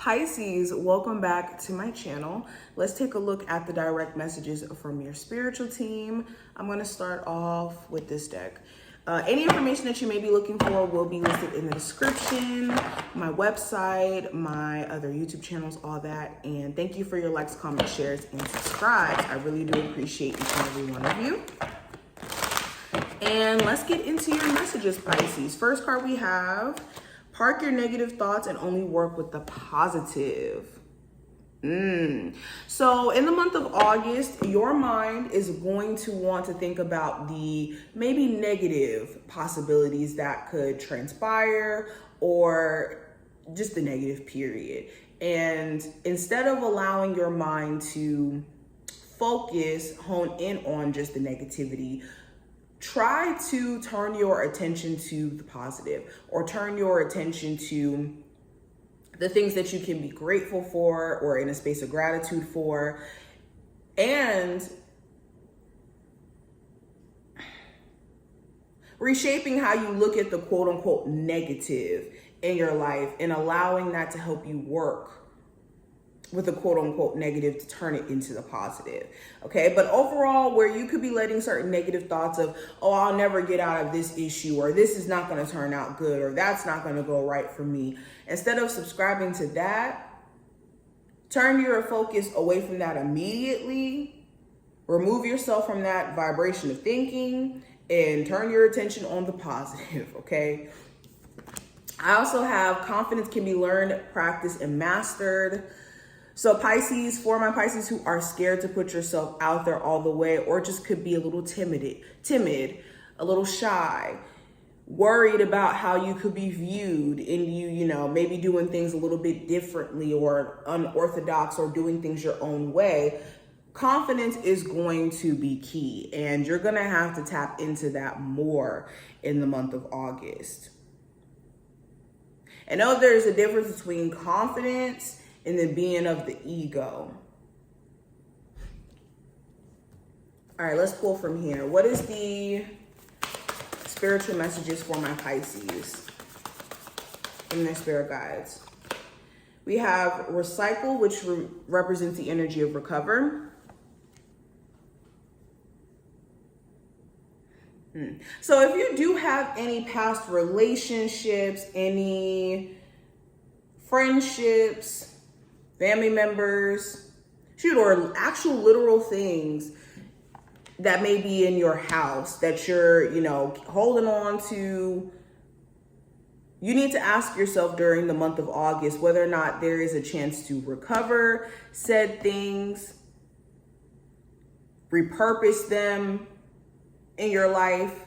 Pisces, welcome back to my channel. Let's take a look at the direct messages from your spiritual team. I'm going to start off with this deck. Any information that you may be looking for will be listed in the description, my website, my other YouTube channels, all that. And thank you for your likes, comments, shares, and subscribes. I really do appreciate each and every one of you. And let's get into your messages, Pisces. First card we have: park your negative thoughts and only work with the positive. So in the month of August, your mind is going to want to think about the maybe negative possibilities that could transpire, or just the negative period. And instead of allowing your mind to hone in on just the negativity, try to turn your attention to the positive, or turn your attention to the things that you can be grateful for or in a space of gratitude for, and reshaping how you look at the quote unquote negative in your life and allowing that to help you work with the quote unquote negative to turn it into the positive. Okay. But overall, where you could be letting certain negative thoughts of, oh, I'll never get out of this issue, or this is not going to turn out good, or that's not going to go right for me. Instead of subscribing to that, turn your focus away from that immediately. Remove yourself from that vibration of thinking and turn your attention on the positive. Okay. I also have confidence can be learned, practiced, and mastered. So Pisces, for my Pisces who are scared to put yourself out there all the way, or just could be a little timid, a little shy, worried about how you could be viewed, and you know, maybe doing things a little bit differently or unorthodox, or doing things your own way, confidence is going to be key. And you're going to have to tap into that more in the month of August. I know there's a difference between confidence and the being of the ego. All right, let's pull from here. What is the spiritual messages for my Pisces from their spirit guides? We have recycle, which represents the energy of recover. So if you do have any past relationships, any friendships, family members, or actual literal things that may be in your house that you're, holding on to, you need to ask yourself during the month of August whether or not there is a chance to recover said things, repurpose them in your life,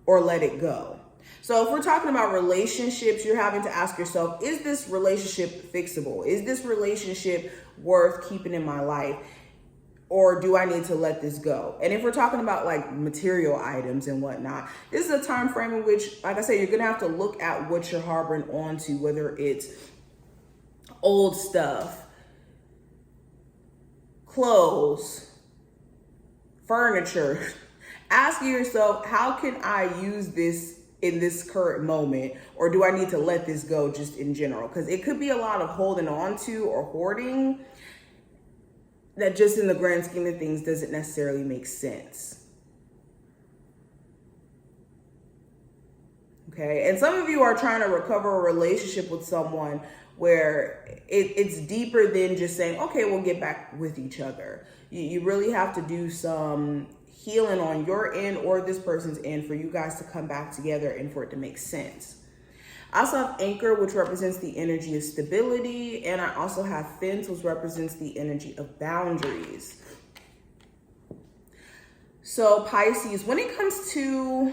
or let it go. So if we're talking about relationships, you're having to ask yourself, is this relationship fixable? Is this relationship worth keeping in my life? Or do I need to let this go? And if we're talking about like material items and whatnot, this is a time frame in which, like I said, you're going to have to look at what you're harboring onto, whether it's old stuff, clothes, furniture. Ask yourself, how can I use this in this current moment, or do I need to let this go just in general? Because it could be a lot of holding on to or hoarding that just in the grand scheme of things doesn't necessarily make sense. Okay, and some of you are trying to recover a relationship with someone where it's deeper than just saying, okay, we'll get back with each other. You really have to do some healing on your end or this person's end for you guys to come back together and for it to make sense. I also have Anchor, which represents the energy of stability. And I also have Fence, which represents the energy of boundaries. So Pisces, when it comes to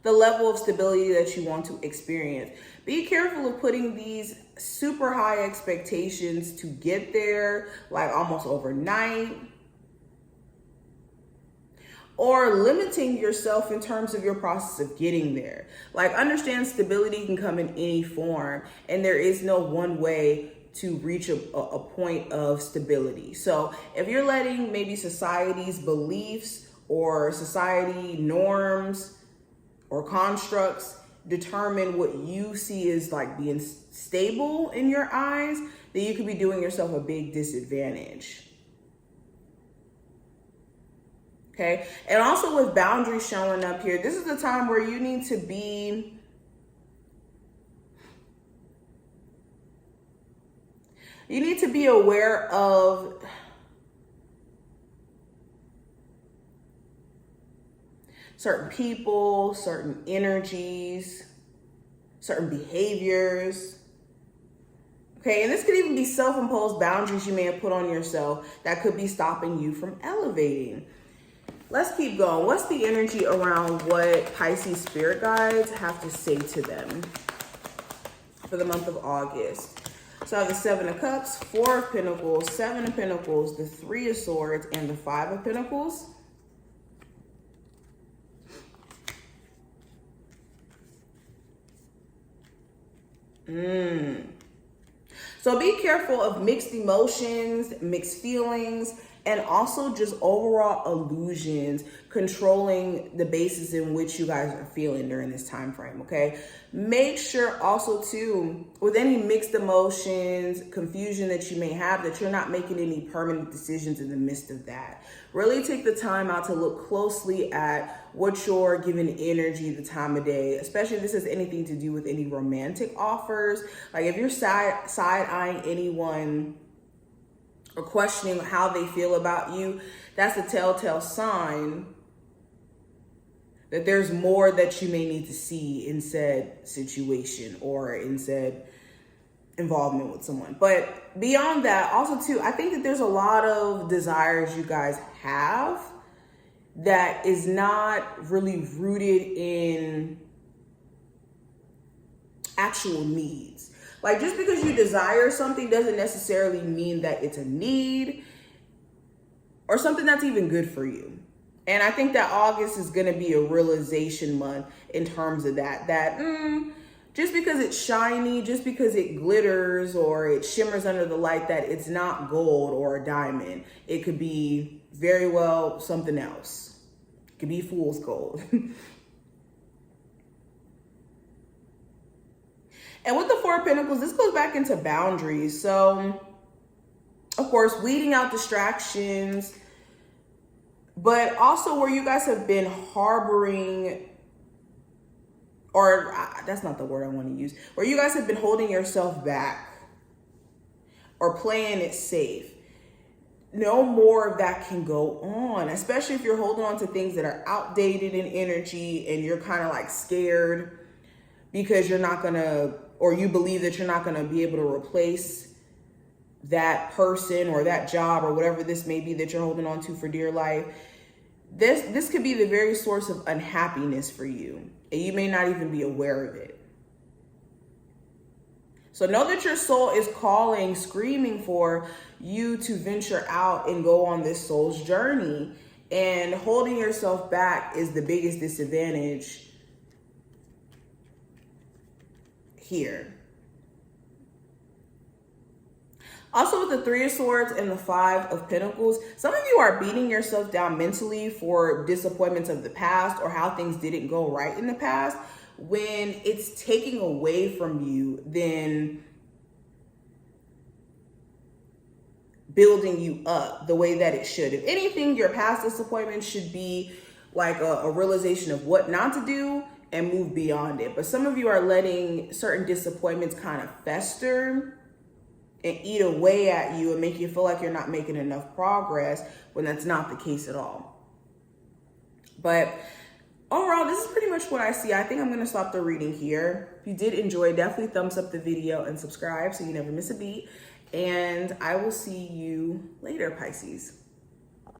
the level of stability that you want to experience, be careful of putting these super high expectations to get there, like almost overnight, or limiting yourself in terms of your process of getting there. Like, understand stability can come in any form, and there is no one way to reach a point of stability. So if you're letting maybe society's beliefs or society norms or constructs determine what you see as like being stable in your eyes, then you could be doing yourself a big disadvantage. Okay. And also with boundaries showing up here, this is the time where you need to be aware of certain people, certain energies, certain behaviors. Okay, and this could even be self-imposed boundaries you may have put on yourself that could be stopping you from elevating. Let's keep going. What's the energy around what Pisces spirit guides have to say to them for the month of August? So I have the 7 of Cups, 4 of Pentacles, 7 of Pentacles, the 3 of Swords, and the 5 of Pentacles. So be careful of mixed emotions, mixed feelings, and also just overall illusions controlling the basis in which you guys are feeling during this time frame, okay? Make sure also too, with any mixed emotions, confusion that you may have, that you're not making any permanent decisions in the midst of that. Really take the time out to look closely at what you're giving energy the time of day, especially if this has anything to do with any romantic offers. Like if you're side-eyeing anyone or questioning how they feel about you, that's a telltale sign that there's more that you may need to see in said situation or in said involvement with someone. But beyond that, also too, I think that there's a lot of desires you guys have that is not really rooted in actual needs. Like just because you desire something doesn't necessarily mean that it's a need or something that's even good for you. And I think that August is going to be a realization month in terms of that just because it's shiny, just because it glitters or it shimmers under the light, that it's not gold or a diamond. It could be very well something else. It could be fool's gold. And with the 4 of Pentacles, this goes back into boundaries. So, of course, weeding out distractions, but also where you guys have been harboring, or that's not the word I want to use, where you guys have been holding yourself back or playing it safe. No more of that can go on, especially if you're holding on to things that are outdated in energy and you're kind of like scared because you're not going to, or you believe that you're not going to be able to replace that person or that job or whatever this may be that you're holding on to for dear life. This could be the very source of unhappiness for you, and you may not even be aware of it. So know that your soul is calling, screaming for you to venture out and go on this soul's journey. And holding yourself back is the biggest disadvantage here. Also with the 3 of Swords and the 5 of Pentacles, some of you are beating yourself down mentally for disappointments of the past or how things didn't go right in the past, when it's taking away from you then building you up the way that it should. If anything, your past disappointments should be like a realization of what not to do and move beyond it. But some of you are letting certain disappointments kind of fester and eat away at you and make you feel like you're not making enough progress when that's not the case at all. But overall, this is pretty much what I see. I think I'm going to stop the reading here. If you did enjoy, definitely thumbs up the video and subscribe so you never miss a beat. And I will see you later, Pisces.